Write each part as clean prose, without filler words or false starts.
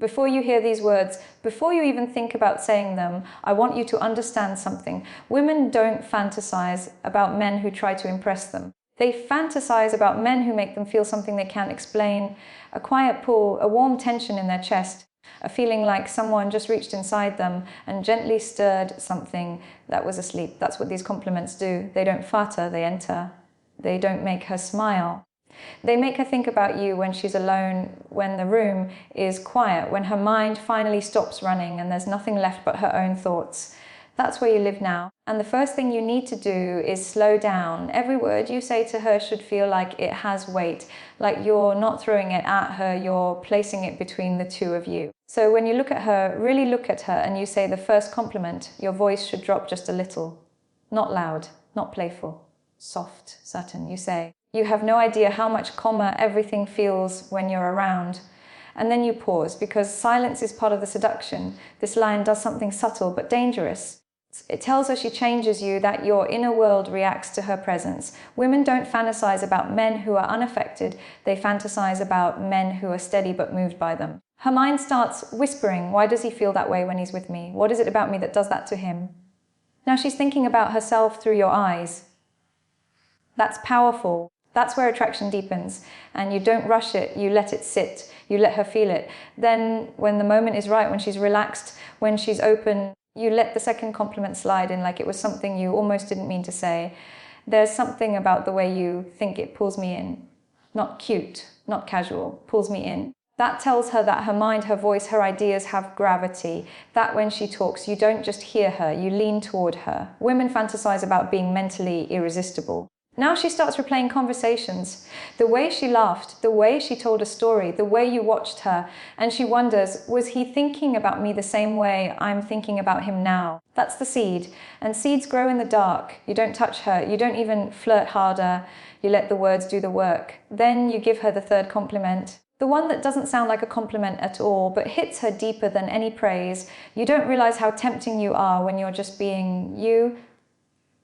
Before you hear these words, before you even think about saying them, I want you to understand something. Women don't fantasize about men who try to impress them. They fantasize about men who make them feel something they can't explain, a quiet pull, a warm tension in their chest, a feeling like someone just reached inside them and gently stirred something that was asleep. That's what these compliments do. They don't flatter, they enter. They don't make her smile. They make her think about you when she's alone, when the room is quiet, when her mind finally stops running and there's nothing left but her own thoughts. That's where you live now. And the first thing you need to do is slow down. Every word you say to her should feel like it has weight, like you're not throwing it at her, you're placing it between the two of you. So when you look at her, really look at her and you say the first compliment, your voice should drop just a little. Not loud, not playful, soft, certain. You say, you have no idea how much calmer everything feels when you're around. And then you pause, because silence is part of the seduction. This line does something subtle but dangerous. It tells her she changes you, that your inner world reacts to her presence. Women don't fantasize about men who are unaffected. They fantasize about men who are steady but moved by them. Her mind starts whispering, why does he feel that way when he's with me? What is it about me that does that to him? Now she's thinking about herself through your eyes. That's powerful. That's where attraction deepens. And you don't rush it, you let it sit. You let her feel it. Then when the moment is right, when she's relaxed, when she's open, you let the second compliment slide in like it was something you almost didn't mean to say. There's something about the way you think it pulls me in. Not cute, not casual, pulls me in. That tells her that her mind, her voice, her ideas have gravity. That when she talks, you don't just hear her, you lean toward her. Women fantasize about being mentally irresistible. Now she starts replaying conversations, the way she laughed, the way she told a story, the way you watched her, and she wonders, was he thinking about me the same way I'm thinking about him now? That's the seed, and seeds grow in the dark. You don't touch her, you don't even flirt harder, you let the words do the work. Then you give her the third compliment, the one that doesn't sound like a compliment at all, but hits her deeper than any praise. You don't realize how tempting you are when you're just being you.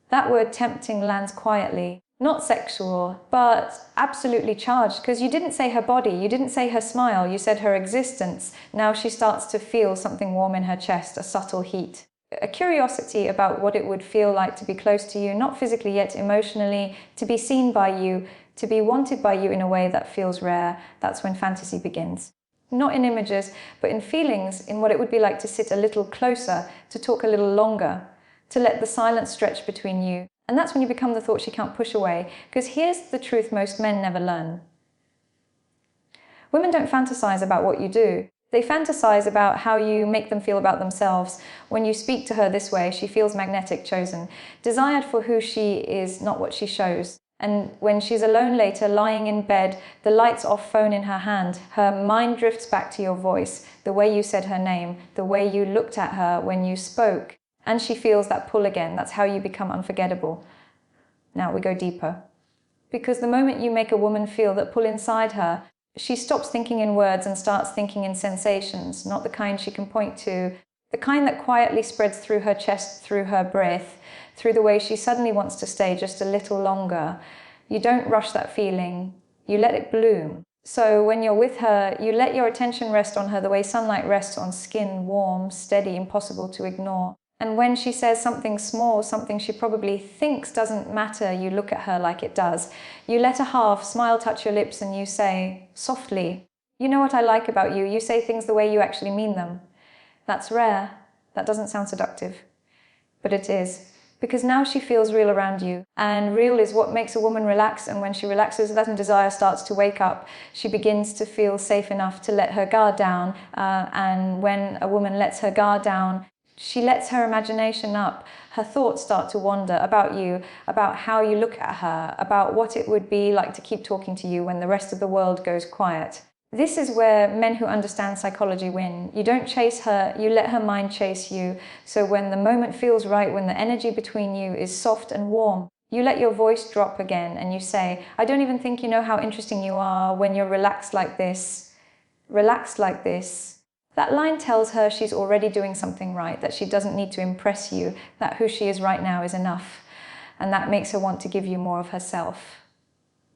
That word tempting lands quietly, not sexual, but absolutely charged, because you didn't say her body, you didn't say her smile, you said her existence. Now she starts to feel something warm in her chest, a subtle heat. A curiosity about what it would feel like to be close to you, not physically yet emotionally, to be seen by you, to be wanted by you in a way that feels rare. That's when fantasy begins. Not in images, but in feelings, in what it would be like to sit a little closer, to talk a little longer, to let the silence stretch between you. And that's when you become the thought she can't push away, because here's the truth most men never learn. Women don't fantasize about what you do. They fantasize about how you make them feel about themselves. When you speak to her this way, she feels magnetic, chosen, desired for who she is, not what she shows. And when she's alone later, lying in bed, the lights off, phone in her hand, her mind drifts back to your voice, the way you said her name, the way you looked at her when you spoke. And she feels that pull again. That's how you become unforgettable. Now we go deeper. Because the moment you make a woman feel that pull inside her, she stops thinking in words and starts thinking in sensations, not the kind she can point to, the kind that quietly spreads through her chest, through her breath, through the way she suddenly wants to stay just a little longer. You don't rush that feeling, you let it bloom. So when you're with her, you let your attention rest on her the way sunlight rests on skin, warm, steady, impossible to ignore. And when she says something small, something she probably thinks doesn't matter, you look at her like it does. You let a half smile touch your lips and you say, softly, you know what I like about you, you say things the way you actually mean them. That's rare. That doesn't sound seductive. But it is. Because now she feels real around you. And real is what makes a woman relax, and when she relaxes, that desire starts to wake up. She begins to feel safe enough to let her guard down. And when a woman lets her guard down, she lets her imagination up. Her thoughts start to wander about you, about how you look at her, about what it would be like to keep talking to you when the rest of the world goes quiet. This is where men who understand psychology win. You don't chase her, you let her mind chase you. So when the moment feels right, when the energy between you is soft and warm, you let your voice drop again and you say, I don't even think you know how interesting you are when you're relaxed like this. Relaxed like this. That line tells her she's already doing something right, that she doesn't need to impress you, that who she is right now is enough. And that makes her want to give you more of herself.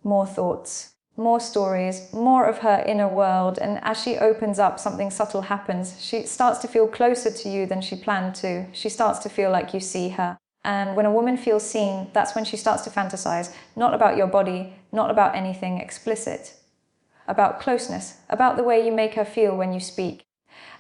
More thoughts, more stories, more of her inner world, and as she opens up, something subtle happens. She starts to feel closer to you than she planned to. She starts to feel like you see her. And when a woman feels seen, that's when she starts to fantasize, not about your body, not about anything explicit, about closeness, about the way you make her feel when you speak,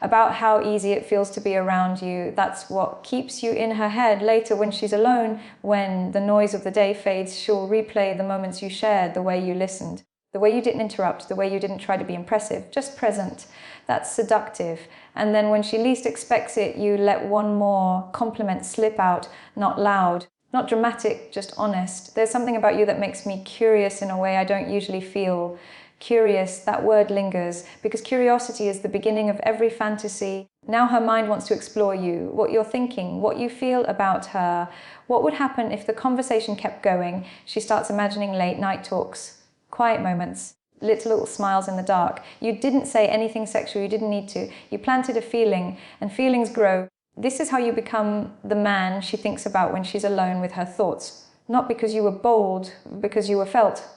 about how easy it feels to be around you. That's what keeps you in her head later when she's alone. When the noise of the day fades, she'll replay the moments you shared, the way you listened, the way you didn't interrupt, the way you didn't try to be impressive, just present. That's seductive. And then when she least expects it, you let one more compliment slip out, not loud, not dramatic, just honest. There's something about you that makes me curious in a way I don't usually feel. Curious, that word lingers, because curiosity is the beginning of every fantasy. Now her mind wants to explore you, what you're thinking, what you feel about her. What would happen if the conversation kept going? She starts imagining late night talks, quiet moments, little smiles in the dark. You didn't say anything sexual, you didn't need to. You planted a feeling, and feelings grow. This is how you become the man she thinks about when she's alone with her thoughts. Not because you were bold, because you were felt.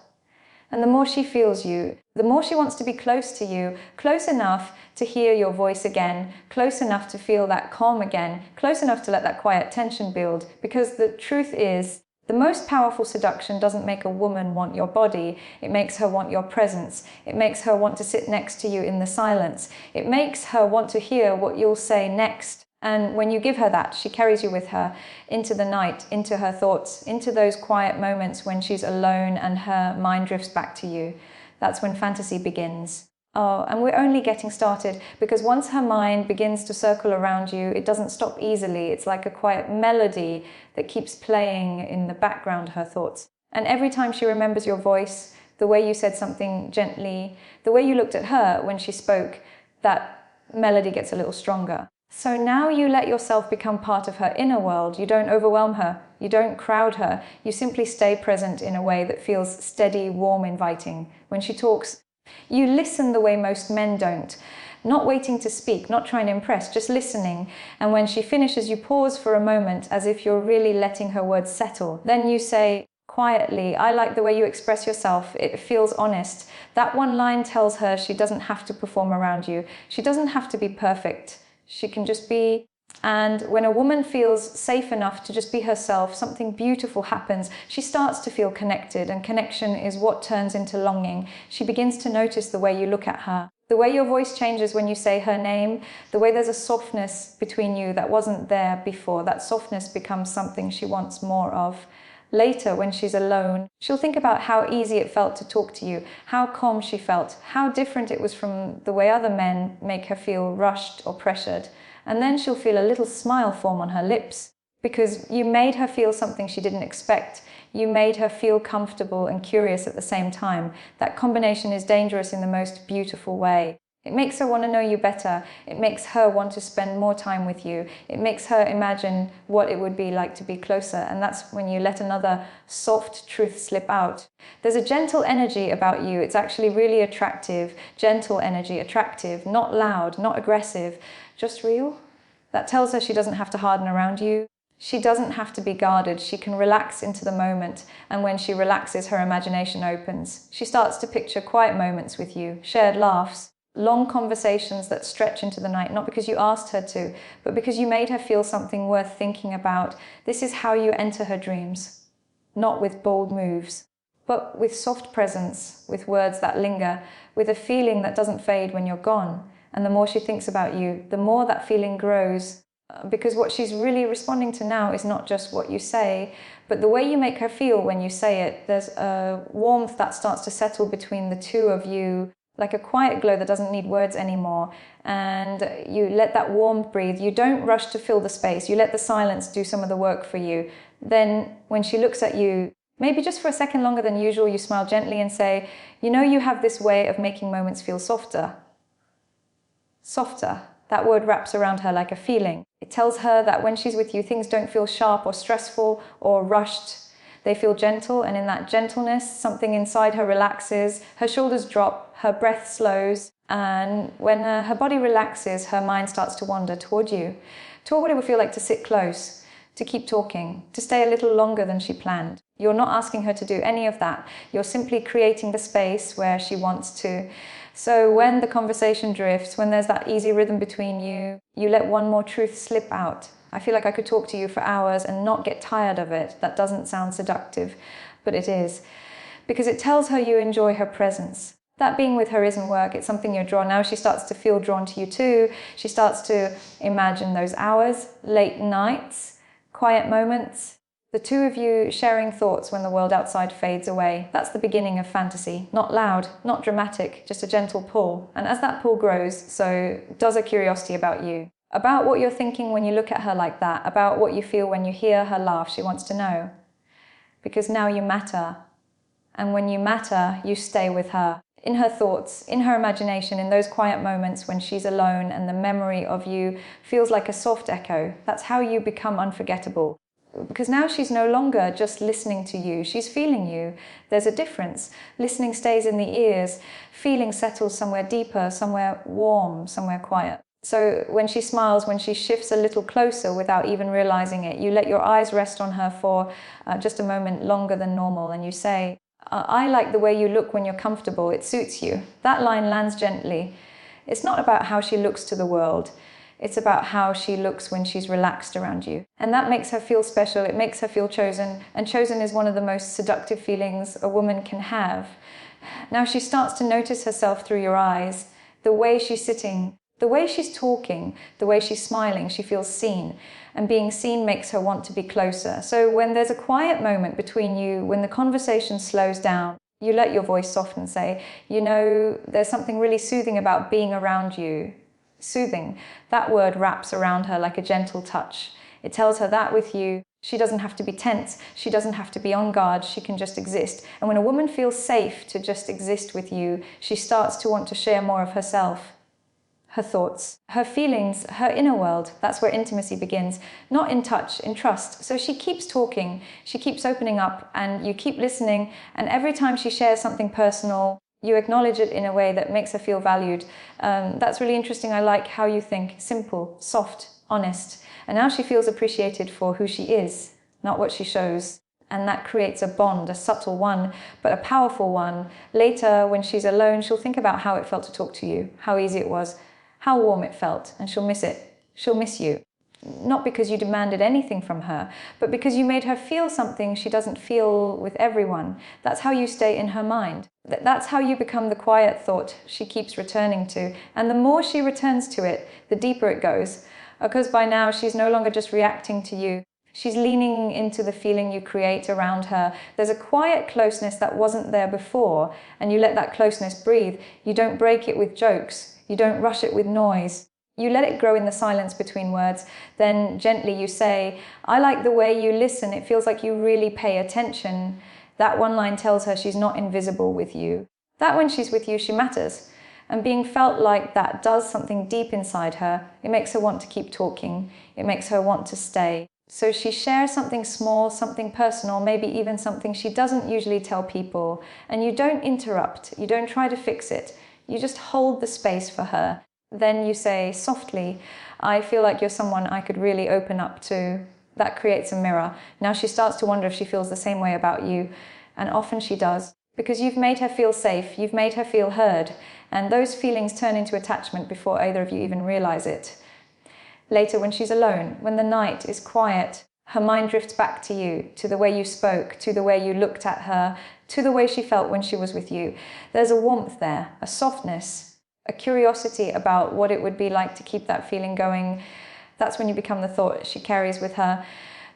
And the more she feels you, the more she wants to be close to you, close enough to hear your voice again, close enough to feel that calm again, close enough to let that quiet tension build. Because the truth is, the most powerful seduction doesn't make a woman want your body. It makes her want your presence. It makes her want to sit next to you in the silence. It makes her want to hear what you'll say next. And when you give her that, she carries you with her into the night, into her thoughts, into those quiet moments when she's alone and her mind drifts back to you. That's when fantasy begins. Oh, and we're only getting started, because once her mind begins to circle around you, it doesn't stop easily. It's like a quiet melody that keeps playing in the background, her thoughts. And every time she remembers your voice, the way you said something gently, the way you looked at her when she spoke, that melody gets a little stronger. So now you let yourself become part of her inner world. You don't overwhelm her. You don't crowd her. You simply stay present in a way that feels steady, warm, inviting. When she talks, you listen the way most men don't. Not waiting to speak, not trying to impress, just listening. And when she finishes, you pause for a moment as if you're really letting her words settle. Then you say, quietly, I like the way you express yourself. It feels honest. That one line tells her she doesn't have to perform around you. She doesn't have to be perfect. She can just be. And when a woman feels safe enough to just be herself, something beautiful happens. She starts to feel connected, and connection is what turns into longing. She begins to notice the way you look at her, the way your voice changes when you say her name, the way there's a softness between you that wasn't there before. That softness becomes something she wants more of. Later, when she's alone, she'll think about how easy it felt to talk to you, how calm she felt, how different it was from the way other men make her feel rushed or pressured. And then she'll feel a little smile form on her lips, because you made her feel something she didn't expect. You made her feel comfortable and curious at the same time. That combination is dangerous in the most beautiful way. It makes her want to know you better. It makes her want to spend more time with you. It makes her imagine what it would be like to be closer. And that's when you let another soft truth slip out. There's a gentle energy about you. It's actually really attractive. Gentle energy, attractive, not loud, not aggressive, just real. That tells her she doesn't have to harden around you. She doesn't have to be guarded. She can relax into the moment. And when she relaxes, her imagination opens. She starts to picture quiet moments with you, shared laughs, long conversations that stretch into the night, not because you asked her to, but because you made her feel something worth thinking about. This is how you enter her dreams. Not with bold moves, but with soft presence, with words that linger, with a feeling that doesn't fade when you're gone. And the more she thinks about you, the more that feeling grows. Because what she's really responding to now is not just what you say, but the way you make her feel when you say it. There's a warmth that starts to settle between the two of you, like a quiet glow that doesn't need words anymore. And you let that warmth breathe. You don't rush to fill the space. You let the silence do some of the work for you. Then when she looks at you, maybe just for a second longer than usual, you smile gently and say, you know, you have this way of making moments feel softer. Softer. That word wraps around her like a feeling. It tells her that when she's with you, things don't feel sharp or stressful or rushed. They feel gentle, and in that gentleness, something inside her relaxes, her shoulders drop, her breath slows, and when her body relaxes, her mind starts to wander toward you, toward what it would feel like to sit close, to keep talking, to stay a little longer than she planned. You're not asking her to do any of that. You're simply creating the space where she wants to. So when the conversation drifts, when there's that easy rhythm between you, you let one more truth slip out. I feel like I could talk to you for hours and not get tired of it. That doesn't sound seductive, but it is. Because it tells her you enjoy her presence. That being with her isn't work, it's something you're drawn. Now she starts to feel drawn to you too. She starts to imagine those hours, late nights, quiet moments. The two of you sharing thoughts when the world outside fades away. That's the beginning of fantasy. Not loud, not dramatic, just a gentle pull. And as that pull grows, so does a curiosity about you. About what you're thinking when you look at her like that. About what you feel when you hear her laugh. She wants to know. Because now you matter. And when you matter, you stay with her. In her thoughts, in her imagination, in those quiet moments when she's alone and the memory of you feels like a soft echo. That's how you become unforgettable. Because now she's no longer just listening to you, she's feeling you. There's a difference. Listening stays in the ears, feeling settles somewhere deeper, somewhere warm, somewhere quiet. So when she smiles, when she shifts a little closer without even realizing it, you let your eyes rest on her for just a moment longer than normal, and you say, I like the way you look when you're comfortable, it suits you. That line lands gently. It's not about how she looks to the world. It's about how she looks when she's relaxed around you. And that makes her feel special, it makes her feel chosen, and chosen is one of the most seductive feelings a woman can have. Now she starts to notice herself through your eyes, the way she's sitting, the way she's talking, the way she's smiling, she feels seen. And being seen makes her want to be closer. So when there's a quiet moment between you, when the conversation slows down, you let your voice soften, say, you know, there's something really soothing about being around you. Soothing. That word wraps around her like a gentle touch. It tells her that with you, she doesn't have to be tense, she doesn't have to be on guard, she can just exist. And when a woman feels safe to just exist with you, she starts to want to share more of herself. Her thoughts, her feelings, her inner world. That's where intimacy begins. Not in touch, in trust. So she keeps talking, she keeps opening up, and you keep listening. And every time she shares something personal, you acknowledge it in a way that makes her feel valued. That's really interesting. I like how you think. Simple, soft, honest. And now she feels appreciated for who she is, not what she shows. And that creates a bond, a subtle one, but a powerful one. Later, when she's alone, she'll think about how it felt to talk to you, how easy it was, how warm it felt, and she'll miss it. She'll miss you. Not because you demanded anything from her, but because you made her feel something she doesn't feel with everyone. That's how you stay in her mind. That's how you become the quiet thought she keeps returning to. And the more she returns to it, the deeper it goes. Because by now, she's no longer just reacting to you. She's leaning into the feeling you create around her. There's a quiet closeness that wasn't there before, and you let that closeness breathe. You don't break it with jokes. You don't rush it with noise. You let it grow in the silence between words. Then gently you say, I like the way you listen. It feels like you really pay attention. That one line tells her she's not invisible with you. That when she's with you, she matters. And being felt like that does something deep inside her. It makes her want to keep talking. It makes her want to stay. So she shares something small, something personal, maybe even something she doesn't usually tell people. And you don't interrupt. You don't try to fix it. You just hold the space for her. Then you say softly, I feel like you're someone I could really open up to. That creates a mirror. Now she starts to wonder if she feels the same way about you. And often she does. Because you've made her feel safe. You've made her feel heard. And those feelings turn into attachment before either of you even realize it. Later, when she's alone, when the night is quiet, her mind drifts back to you, to the way you spoke, to the way you looked at her, to the way she felt when she was with you. There's a warmth there, a softness, a curiosity about what it would be like to keep that feeling going. That's when you become the thought she carries with her,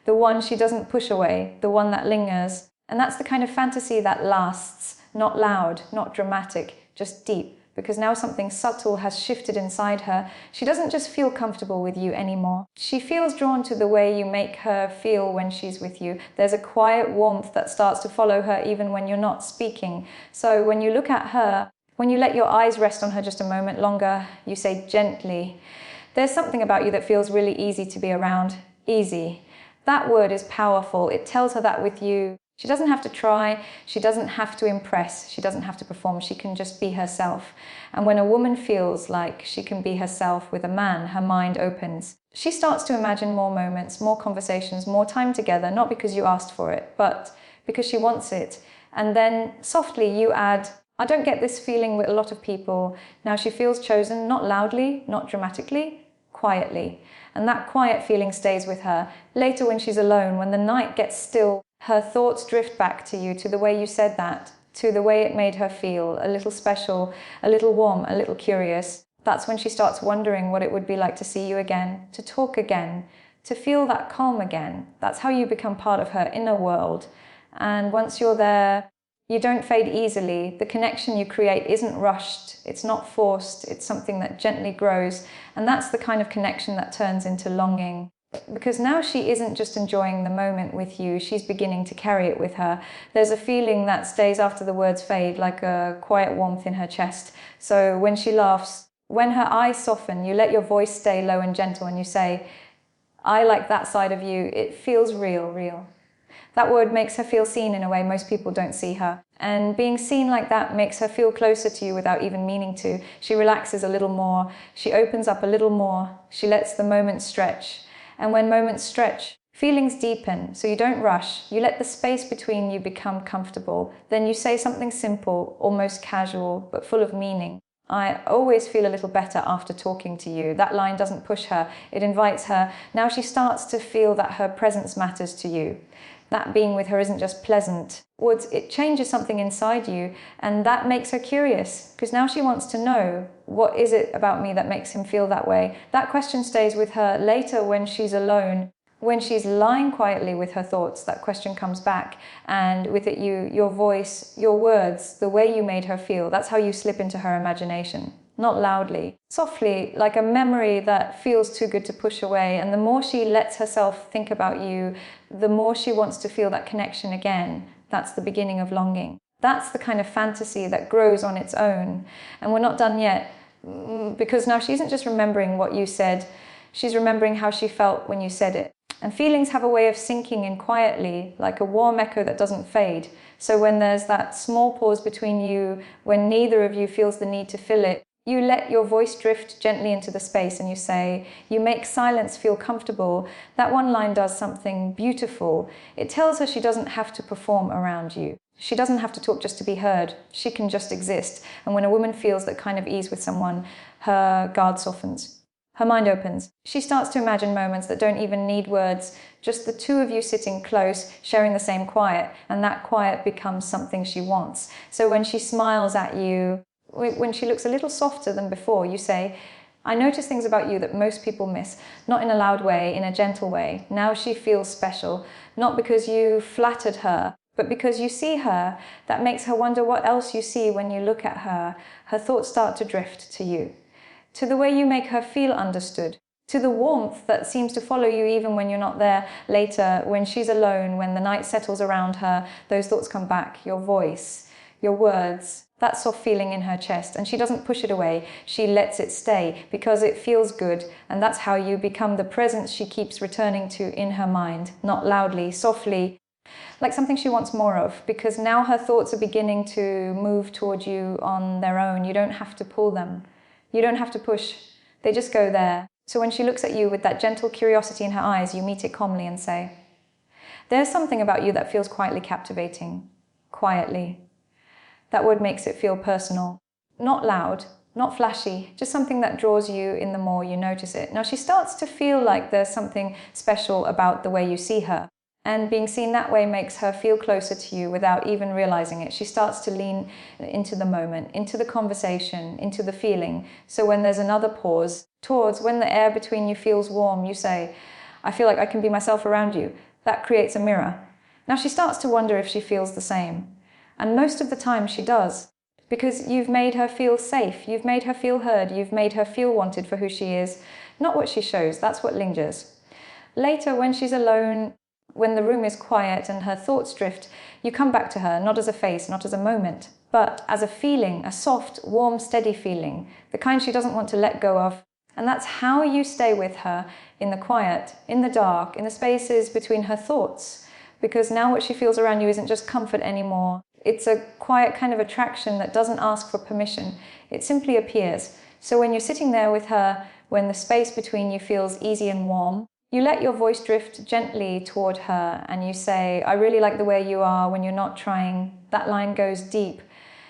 the one she doesn't push away, the one that lingers. And that's the kind of fantasy that lasts, not loud, not dramatic, just deep. Because now something subtle has shifted inside her. She doesn't just feel comfortable with you anymore. She feels drawn to the way you make her feel when she's with you. There's a quiet warmth that starts to follow her even when you're not speaking. So when you look at her, when you let your eyes rest on her just a moment longer, you say gently, there's something about you that feels really easy to be around. Easy. That word is powerful. It tells her that with you, She doesn't have to try, she doesn't have to impress, she doesn't have to perform, she can just be herself. And when a woman feels like she can be herself with a man, her mind opens. She starts to imagine more moments, more conversations, more time together, not because you asked for it, but because she wants it. And then softly you add, I don't get this feeling with a lot of people. Now she feels chosen, not loudly, not dramatically, quietly. And that quiet feeling stays with her. Later when she's alone, when the night gets still, her thoughts drift back to you, to the way you said that, to the way it made her feel, a little special, a little warm, a little curious. That's when she starts wondering what it would be like to see you again, to talk again, to feel that calm again. That's how you become part of her inner world. And once you're there, you don't fade easily. The connection you create isn't rushed, it's not forced, it's something that gently grows. And that's the kind of connection that turns into longing. Because now she isn't just enjoying the moment with you, she's beginning to carry it with her. There's a feeling that stays after the words fade, like a quiet warmth in her chest. So when she laughs, when her eyes soften, you let your voice stay low and gentle and you say, I like that side of you, it feels real. That word makes her feel seen in a way most people don't see her. And being seen like that makes her feel closer to you without even meaning to. She relaxes a little more, she opens up a little more, she lets the moment stretch. And when moments stretch, feelings deepen, so you don't rush. You let the space between you become comfortable. Then you say something simple, almost casual, but full of meaning. I always feel a little better after talking to you. That line doesn't push her, it invites her. Now she starts to feel that her presence matters to you. That being with her isn't just pleasant. It changes something inside you, and that makes her curious, because now she wants to know, what is it about me that makes him feel that way? That question stays with her later when she's alone. When she's lying quietly with her thoughts, that question comes back, and with it your voice, your words, the way you made her feel, that's how you slip into her imagination. Not loudly, softly, like a memory that feels too good to push away. And the more she lets herself think about you, the more she wants to feel that connection again. That's the beginning of longing. That's the kind of fantasy that grows on its own. And we're not done yet, because now she isn't just remembering what you said, she's remembering how she felt when you said it. And feelings have a way of sinking in quietly, like a warm echo that doesn't fade. So when there's that small pause between you, when neither of you feels the need to fill it, you let your voice drift gently into the space and you say, you make silence feel comfortable. That one line does something beautiful. It tells her she doesn't have to perform around you. She doesn't have to talk just to be heard. She can just exist. And when a woman feels that kind of ease with someone, her guard softens. Her mind opens. She starts to imagine moments that don't even need words, just the two of you sitting close, sharing the same quiet, and that quiet becomes something she wants. So when she smiles at you, when she looks a little softer than before, you say, I notice things about you that most people miss, not in a loud way, in a gentle way. Now she feels special, not because you flattered her, but because you see her. That makes her wonder what else you see when you look at her. Her thoughts start to drift to you, to the way you make her feel understood, to the warmth that seems to follow you even when you're not there. Later, when she's alone, when the night settles around her, those thoughts come back, your voice, your words, that soft feeling in her chest, and she doesn't push it away, she lets it stay because it feels good, and that's how you become the presence she keeps returning to in her mind, not loudly, softly, like something she wants more of, because now her thoughts are beginning to move toward you on their own. You don't have to pull them, you don't have to push, they just go there. So when she looks at you with that gentle curiosity in her eyes, you meet it calmly and say, there's something about you that feels quietly captivating, quietly. That word makes it feel personal, not loud, not flashy, just something that draws you in the more you notice it. Now she starts to feel like there's something special about the way you see her. And being seen that way makes her feel closer to you without even realizing it. She starts to lean into the moment, into the conversation, into the feeling. So when there's another pause, towards when the air between you feels warm, you say, I feel like I can be myself around you. That creates a mirror. Now she starts to wonder if she feels the same. And most of the time she does, because you've made her feel safe, you've made her feel heard, you've made her feel wanted for who she is, not what she shows. That's what lingers. Later, when she's alone, when the room is quiet and her thoughts drift, you come back to her, not as a face, not as a moment, but as a feeling, a soft, warm, steady feeling, the kind she doesn't want to let go of. And that's how you stay with her in the quiet, in the dark, in the spaces between her thoughts. because now what she feels around you isn't just comfort anymore. It's a quiet kind of attraction that doesn't ask for permission. It simply appears. So when you're sitting there with her, when the space between you feels easy and warm, you let your voice drift gently toward her and you say, I really like the way you are when you're not trying. That line goes deep.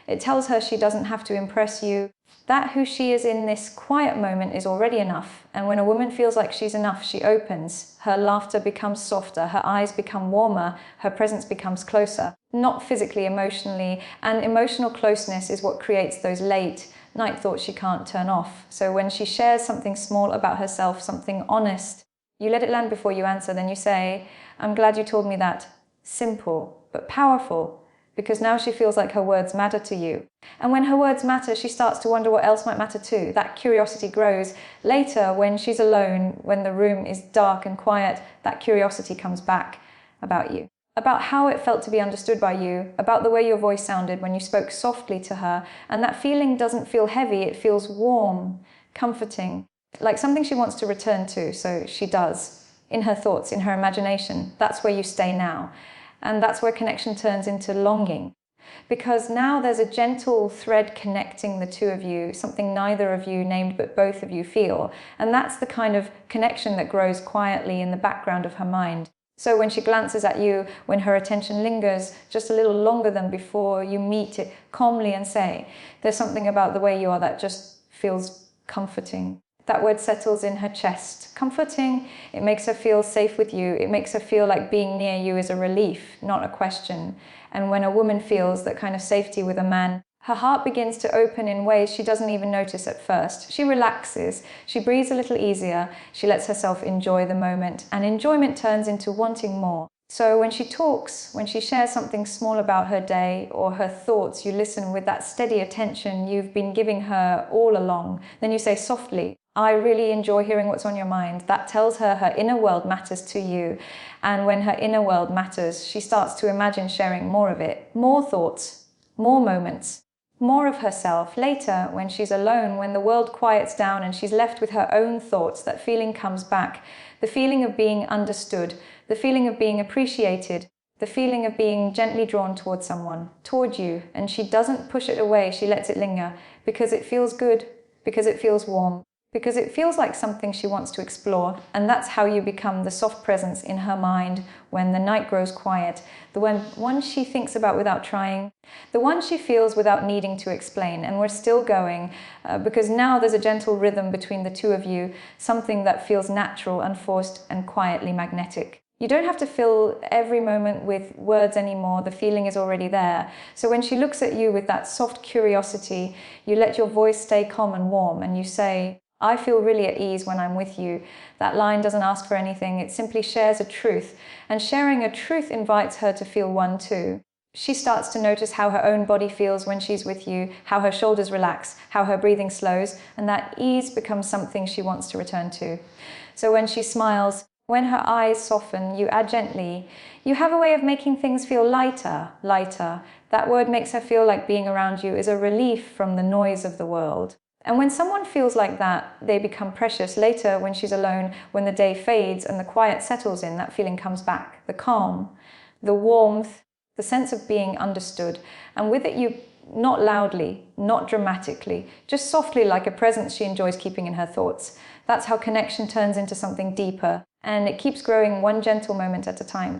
It tells her she doesn't have to impress you. That who she is in this quiet moment is already enough. And when a woman feels like she's enough, she opens. Her laughter becomes softer, her eyes become warmer, her presence becomes closer. Not physically, emotionally. And emotional closeness is what creates those late night thoughts she can't turn off. So when she shares something small about herself, something honest, you let it land before you answer. Then you say, I'm glad you told me that. Simple, but powerful. Because now she feels like her words matter to you. And when her words matter, she starts to wonder what else might matter too. That curiosity grows. Later, when she's alone, when the room is dark and quiet, that curiosity comes back about you. About how it felt to be understood by you, about the way your voice sounded when you spoke softly to her. And that feeling doesn't feel heavy, it feels warm, comforting, like something she wants to return to, so she does. In her thoughts, in her imagination, that's where you stay now. And that's where connection turns into longing. Because now there's a gentle thread connecting the two of you, something neither of you named but both of you feel. And that's the kind of connection that grows quietly in the background of her mind. So when she glances at you, when her attention lingers just a little longer than before, you meet it calmly and say, there's something about the way you are that just feels comforting. That word settles in her chest. Comforting, it makes her feel safe with you. It makes her feel like being near you is a relief, not a question. And when a woman feels that kind of safety with a man, her heart begins to open in ways she doesn't even notice at first. She relaxes, she breathes a little easier, she lets herself enjoy the moment, and enjoyment turns into wanting more. So when she talks, when she shares something small about her day or her thoughts, you listen with that steady attention you've been giving her all along. Then you say softly, I really enjoy hearing what's on your mind. That tells her her inner world matters to you. And when her inner world matters, she starts to imagine sharing more of it, more thoughts, more moments, more of herself. Later, when she's alone, when the world quiets down and she's left with her own thoughts, that feeling comes back. The feeling of being understood, the feeling of being appreciated, the feeling of being gently drawn towards someone, toward you. And she doesn't push it away, she lets it linger because it feels good, because it feels warm, because it feels like something she wants to explore. And that's how you become the soft presence in her mind when the night grows quiet, the one she thinks about without trying, the one she feels without needing to explain. And we're still going because now there's a gentle rhythm between the two of you, something that feels natural, unforced, and quietly magnetic. You don't have to fill every moment with words anymore. The feeling is already there. So when she looks at you with that soft curiosity, you let your voice stay calm and warm and you say, I feel really at ease when I'm with you. That line doesn't ask for anything. It simply shares a truth. And sharing a truth invites her to feel one too. She starts to notice how her own body feels when she's with you, how her shoulders relax, how her breathing slows, and that ease becomes something she wants to return to. So when she smiles, when her eyes soften, you add gently, you have a way of making things feel lighter, lighter. That word makes her feel like being around you is a relief from the noise of the world. And when someone feels like that, they become precious. Later, when she's alone, when the day fades and the quiet settles in, that feeling comes back. The calm, the warmth, the sense of being understood. And with it, you, not loudly, not dramatically, just softly like a presence she enjoys keeping in her thoughts. That's how connection turns into something deeper. And it keeps growing one gentle moment at a time.